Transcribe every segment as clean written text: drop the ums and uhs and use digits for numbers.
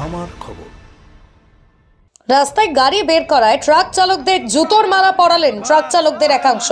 আমার খবর। রাস্তায় গাড়ি বের করায় ট্রাক চালকদের জুতোর মালা পরালেন ট্রাক চালকদের একাংশ।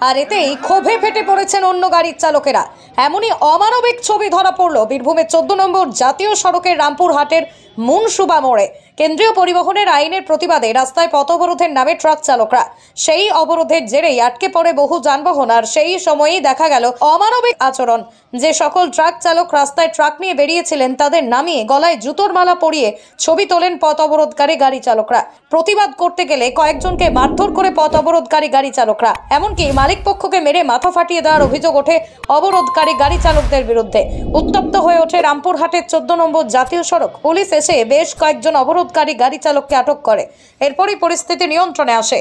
আর এতেই ক্ষোভে ফেটে পড়েছেন অন্য গাড়ির চালকেরা। এমনই অমানবিক ছবি ধরা পড়ল বীরভূমের 14 নম্বর জাতীয় সড়কের রামপুরহাটের মুনসুবা মোড়ে। কেন্দ্রীয় পরিবহনের আইনের প্রতিবাদে রাস্তায় পথ অবরোধের নামে ট্রাক চালকরা। সেই অবরোধের জেরেই আটকে পড়ে বহু যানবাহন। আর সেই সময়েই দেখা গেল অমানবিক আচরণ। যে সকল ট্রাক চালক রাস্তায় ট্রাক নিয়ে বেরিয়েছিলেন তাদের নামিয়ে গলায় জুতোর মালা পরিয়ে ছবি তোলেন পথ অবরোধকারী গাড়ি চালকরা। প্রতিবাদ করতে গেলে কয়েকজনকে মারধর করে পথ অবরোধকারী গাড়ি চালকরা। এমনকি মালিক পক্ষকে মেরে মাথা ফাটিয়ে দেওয়ার অভিযোগ ওঠে অবরোধকারী গাড়ি চালকদের বিরুদ্ধে। উত্তপ্ত হয়ে ওঠে রামপুরহাটের 14 নম্বর জাতীয় সড়ক। পুলিশ এসে বেশ কয়েকজন অবরোধকারী গাড়ি চালককে আটক করে। এরপরই পরিস্থিতি নিয়ন্ত্রণে আসে।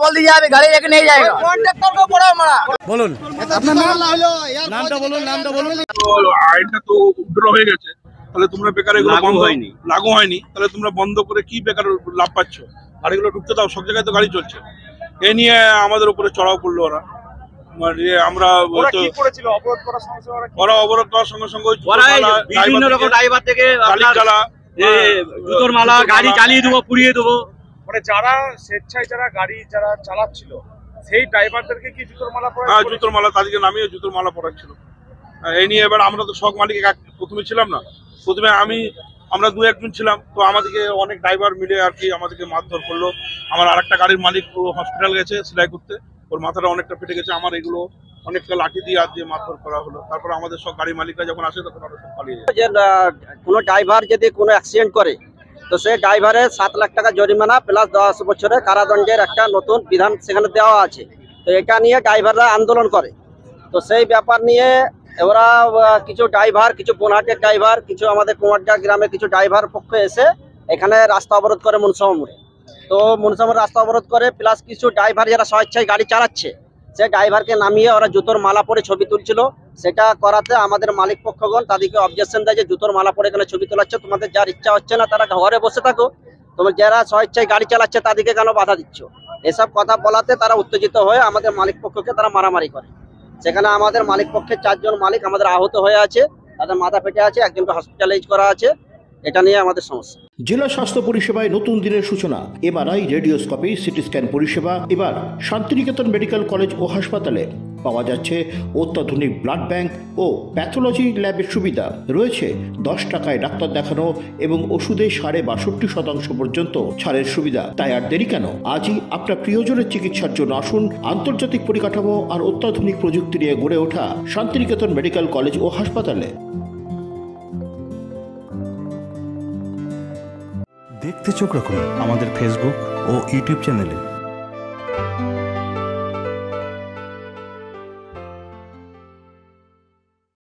बोल दीजिए अभी गाड़ी लेके नहीं जाएगा। कॉन्ट्रैक्टर को बड़ा मारा। বলুন আপনার নামটা বলুন। আইনটা তো উগ্র হয়ে গেছে, তাহলে তোমরা বেকার এগুলো লাগু হয়নি, তাহলে তোমরা বন্ধ করে কি বেকার লাভ পাচ্ছ? গাড়িগুলো ঢুকতে দাও, সব জায়গায় তো গাড়ি চলছে। এ নিয়ে আমাদের উপরে চড়াও পড়লো ওরা। মানে আমরা অবরোধ করার সঙ্গে সঙ্গে বিভিন্ন রকম ড্রাইভার থেকে জুতোর মালা, গাড়ি জ্বালিয়ে দেবো, পুড়িয়ে দেবো। মানে যারা স্বেচ্ছায় গাড়ি চালাচ্ছিল সেই ড্রাইভারদেরকে কি জুতোর মালা পরা? হ্যাঁ, জুতোর মালা, তাদেরকে নামিয়ে জুতোর মালা পরাচ্ছিল। এই নিয়ে এবার আমরা তো শখ মালিক প্রথমে ছিলাম না, প্রথমে আমরা দু একজন ছিলাম, তো আমাদেরকে অনেক ড্রাইভার মিলে আর কি আমাদেরকে মারধর করলো। আমার আরেকটা গাড়ির মালিক হসপিটাল গেছে সেলাই করতে, ওর মাথাটা অনেকটা ফেটে গেছে। আমার এগুলো অনেকটা লাঠি দিয়ে হাত দিয়ে মারধর করা হলো। তারপর আমাদের সব গাড়ি মালিকরা যখন আসে তখন ওরা সব পালিয়ে যায়। কোনো ড্রাইভার যদি কোনো অ্যাক্সিডেন্ট করে তো সেই ড্রাইভারের 7 লাখ টাকা জরিমানা প্লাস 10 বছরের কারাদণ্ডের একটা নতুন বিধান সেখানে দেওয়া আছে। তো এটা নিয়ে ড্রাইভাররা আন্দোলন করে। তো সেই ব্যাপার নিয়ে ওরা কিছু ড্রাইভার, কিছু বোনহাটের ড্রাইভার, কিছু আমাদের কুমারডাঙ্গা গ্রামের কিছু ড্রাইভার পক্ষে এসে এখানে রাস্তা অবরোধ করে মুনসুবা মোড়ে। তো মুনসুবা মোড়ে রাস্তা অবরোধ করে, প্লাস কিছু ড্রাইভার যারা স্বেচ্ছায় গাড়ি চালাচ্ছে সেই ড্রাইভারকে নামিয়ে ওরা জুতোর মালা পরে ছবি তুলছিল। সেটা করাতে আমাদের মালিক পক্ষগণ তাদেরকে অবজেকশন দেয় যে জুতোর মালা পরে এখানে ছবি তোলাচ্ছে, তোমাদের যার ইচ্ছা হচ্ছে না তারা ঘরে বসে থাকো, তোমার যারা স্বেচ্ছায় গাড়ি চালাচ্ছে তাদেরকে কেন বাধা দিচ্ছ? এসব কথা বলাতে তারা উত্তেজিত হয়ে আমাদের মালিক পক্ষকে তারা মারামারি করে। সেখানে আমাদের মালিক পক্ষের 4 জন মালিক আমাদের আহত হয়ে আছে, তাদের মাথা ফেটে আছে, একজনকে হসপিটালাইজ করা আছে। এটা নিয়ে আমাদের সমস্যা। জেলা স্বাস্থ্য পরিষেবায় নতুন দিনের সূচনা। এমআরআই, রেডিওস্কোপি, সিটি স্ক্যান পরিষেবা এবার শান্তিনিকেতন মেডিকেল কলেজ ও হাসপাতালে পাওয়া যাচ্ছে। অত্যাধুনিক ব্লাড ব্যাংক ও প্যাথোলজি ল্যাবের সুবিধা রয়েছে। 10 টাকায় ডাক্তার দেখানো এবং ওষুধে 62.5% পর্যন্ত ছাড়ের সুবিধা। তাই আর দেরি কেন? আজই আপনার প্রিয়জনের চিকিৎসার জন্য আসুন আন্তর্জাতিক পরিকাঠামো আর অত্যাধুনিক প্রযুক্তি নিয়ে গড়ে ওঠা শান্তিনিকেতন মেডিকেল কলেজ ও হাসপাতালে। দেখতে চোখ রাখুন আমাদের ফেসবুক ও ইউটিউব চ্যানেলে।